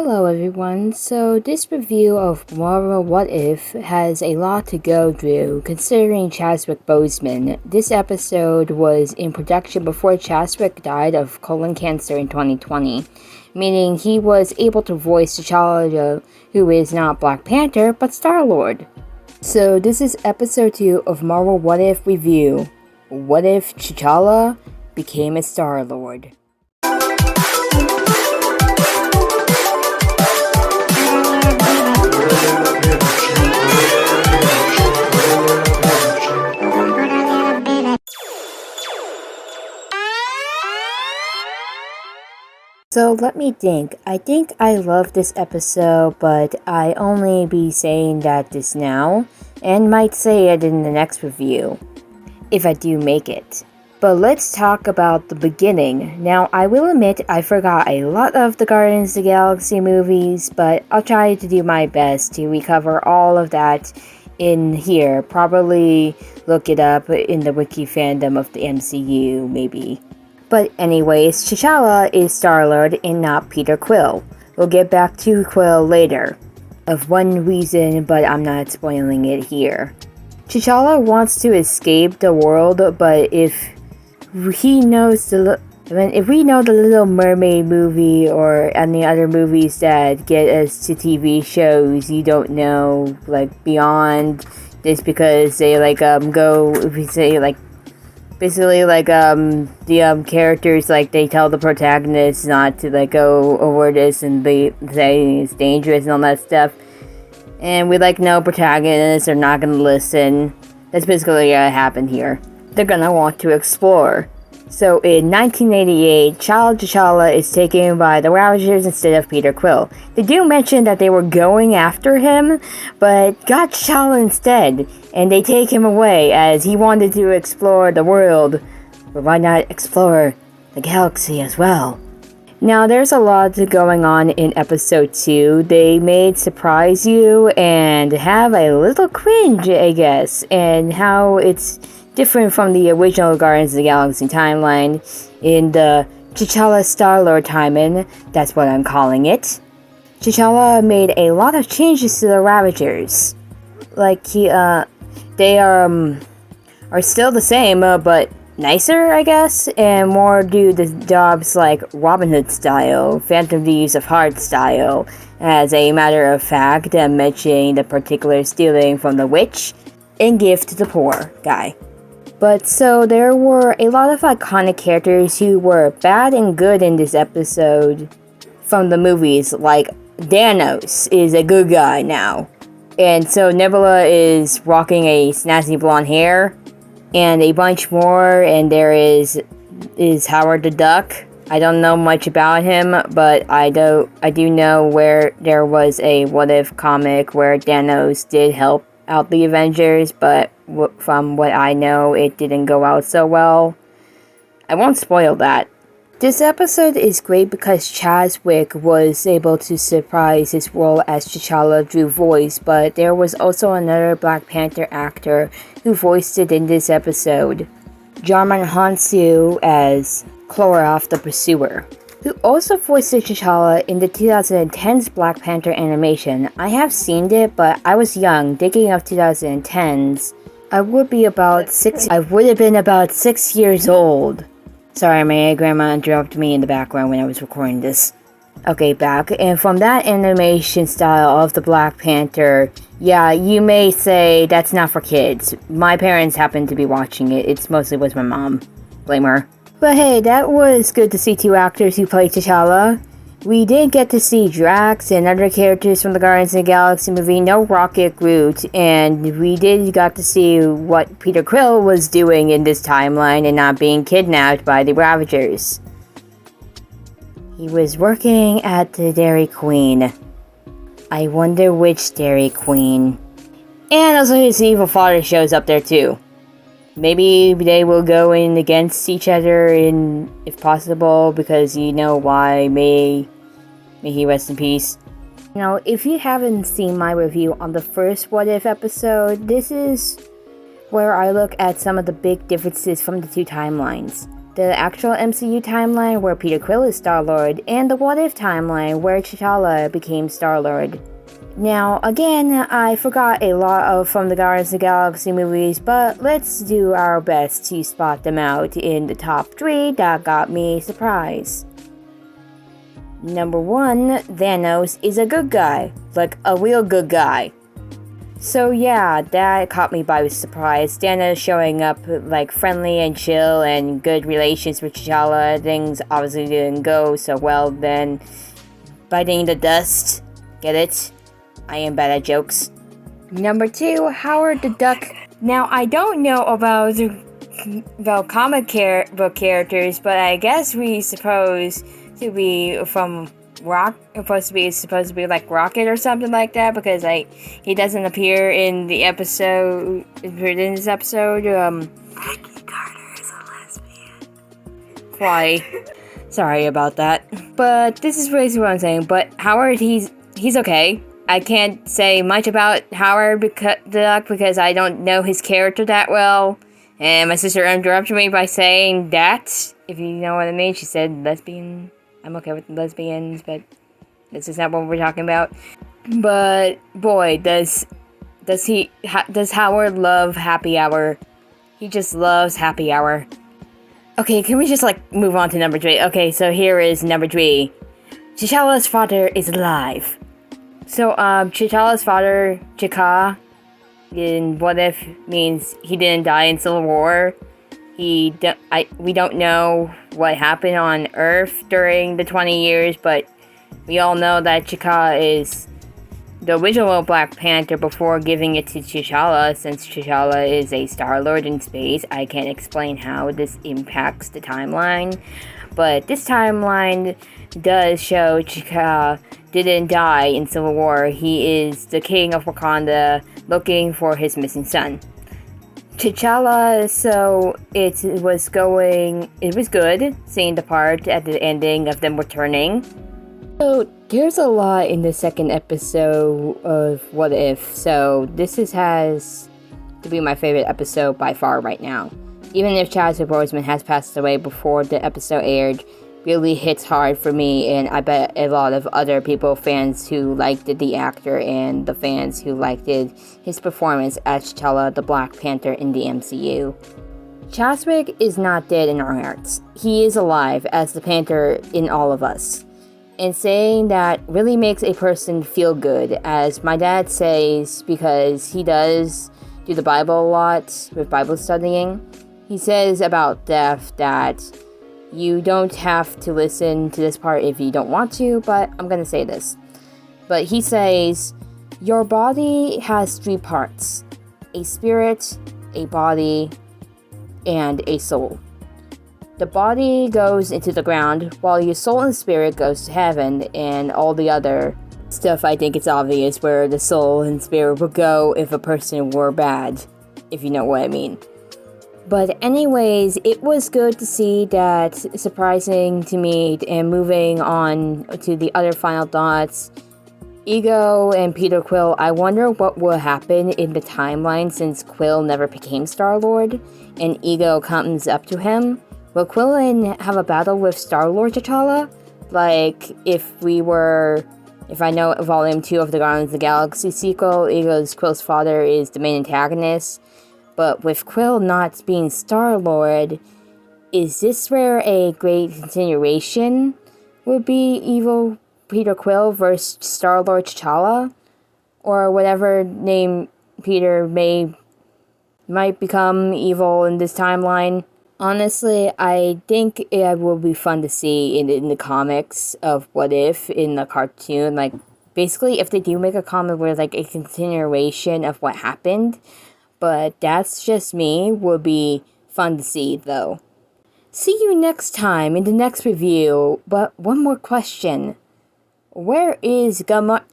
Hello everyone, so this review of Marvel What If has a lot to go through considering Chadwick Boseman. This episode was in production before Chadwick died of colon cancer in 2020, meaning he was able to voice T'Challa, who is not Black Panther but Star-Lord. So this is episode 2 of Marvel What If review. What if T'Challa became a Star-Lord? So let me think. I think I love this episode, but I only be saying that this now, and might say it in the next review, if I do make it. But let's talk about the beginning. Now, I will admit I forgot a lot of the Guardians of the Galaxy movies, but I'll try to do my best to recover all of that in here. Probably look it up in the wiki fandom of the MCU, maybe. But anyways, T'Challa is Star-Lord and not Peter Quill. We'll get back to Quill later. Of one reason, but I'm not spoiling it here. T'Challa wants to escape the world, but if we know the Little Mermaid movie or any other movies that get us to TV shows, you don't know, like, beyond this because they, the characters, they tell the protagonist not to, go over this and they say it's dangerous and all that stuff. And no, protagonists are not gonna listen. That's basically what happened here. They're gonna want to explore. So in 1988, Child T'Challa is taken by the Ravagers instead of Peter Quill. They do mention that they were going after him, but got T'Challa instead, and they take him away as he wanted to explore the world. But why not explore the galaxy as well? Now, there's a lot going on in episode 2. They made surprise you and have a little cringe, I guess, and how it's different from the original Guardians of the Galaxy timeline in the T'Challa Star-Lord timeline. That's what I'm calling it. T'Challa made a lot of changes to the Ravagers. They are still the same, but nicer, I guess, and more do the jobs like Robin Hood style, Phantom Thieves of Heart style. As a matter of fact, I'm mentioning the particular stealing from the witch and give to the poor guy. But so there were a lot of iconic characters who were bad and good in this episode from the movies, like Thanos is a good guy now. And so Nebula is rocking a snazzy blonde hair, and a bunch more, and there is Howard the Duck. I don't know much about him, but I do know where there was a What If comic where Thanos did help out the Avengers, but from what I know, it didn't go out so well. I won't spoil that. This episode is great because Chadwick was able to surprise his role as T'Challa through voice, but there was also another Black Panther actor who voiced it in this episode, Djimon Hounsou as Cloroth the Pursuer, who also voiced T'Challa in the 2010's Black Panther animation. I have seen it, but I was young, thinking of 2010's. I would have been about 6 years old. Sorry, my grandma interrupted me in the background when I was recording this. Okay, back. And from that animation style of the Black Panther, yeah, you may say that's not for kids. My parents happened to be watching it. It's mostly was my mom. Blame her. But hey, that was good to see 2 actors who played T'Challa. We did get to see Drax and other characters from the Guardians of the Galaxy movie, no Rocket Groot, and we got to see what Peter Quill was doing in this timeline and not being kidnapped by the Ravagers. He was working at the Dairy Queen. I wonder which Dairy Queen. And also his evil father shows up there too. Maybe they will go in against each other if possible, because you know why. May he rest in peace. Now, if you haven't seen my review on the first What If episode, this is where I look at some of the big differences from the 2 timelines. the actual MCU timeline where Peter Quill is Star-Lord, and the What If timeline where T'Challa became Star-Lord. Now, again, I forgot a lot from the Guardians of the Galaxy movies, but let's do our best to spot them out in the top 3 that got me surprised. Number 1, Thanos is a good guy, like a real good guy. So yeah, that caught me by surprise. Thanos showing up like friendly and chill and good relations with T'Challa. Things obviously didn't go so well then. Biting the dust, get it? I am bad at jokes. Number 2, Howard the Duck. Now, I don't know about comic book characters, but I guess we supposed to be from supposed to be like Rocket or something like that, because he doesn't appear in the episode. In this episode, Becky Carter is a lesbian. Why? Sorry about that. But this is basically what I'm saying. But Howard, he's okay. I can't say much about Howard the Duck because I don't know his character that well. And my sister interrupted me by saying that, if you know what I mean. She said lesbian. I'm okay with lesbians, but this is not what we're talking about. But boy, does Howard love Happy Hour? He just loves Happy Hour. Okay, can we just move on to number 3? Okay, so here is number 3. T'Challa's father is alive. So, T'Challa's father, T'Chaka, in What If means he didn't die in Civil War. We don't know what happened on Earth during the 20 years, but we all know that T'Chaka is the original Black Panther before giving it to T'Challa. Since T'Challa is a Star-Lord in space, I can't explain how this impacts the timeline. But this timeline does show T'Chaka didn't die in Civil War. He is the king of Wakanda looking for his missing son. T'Challa, so it was good seeing the part at the ending of them returning. So there's a lot in the second episode of What If, so this has to be my favorite episode by far right now. Even if Chadwick Boseman has passed away before the episode aired, really hits hard for me, and I bet a lot of other fans who liked the actor and the fans who liked his performance as T'Challa the Black Panther in the MCU. Chadwick is not dead in our hearts. He is alive as the Panther in all of us. And saying that really makes a person feel good, as my dad says, because he does do the Bible a lot with Bible studying. He says about death that you don't have to listen to this part if you don't want to, but I'm gonna say this. But he says, your body has 3 parts: a spirit, a body, and a soul. The body goes into the ground, while your soul and spirit goes to heaven, and all the other stuff. I think it's obvious where the soul and spirit would go if a person were bad, if you know what I mean. But anyways, it was good to see that, surprising to me, and moving on to the other final thoughts. Ego and Peter Quill, I wonder what will happen in the timeline since Quill never became Star-Lord, and Ego comes up to him. Will Quill have a battle with Star-Lord T'Challa? Like, if I know Volume 2 of the Guardians of the Galaxy sequel, Quill's father is the main antagonist. But with Quill not being Star-Lord, is this where a great continuation would be evil Peter Quill versus Star-Lord T'Challa? Or whatever name Peter might become evil in this timeline? Honestly, I think it will be fun to see in the comics of What If in the cartoon. Basically, if they do make a comic where a continuation of what happened. But that's just me, would be fun to see though. See you next time in the next review, but one more question. Where is Gamma?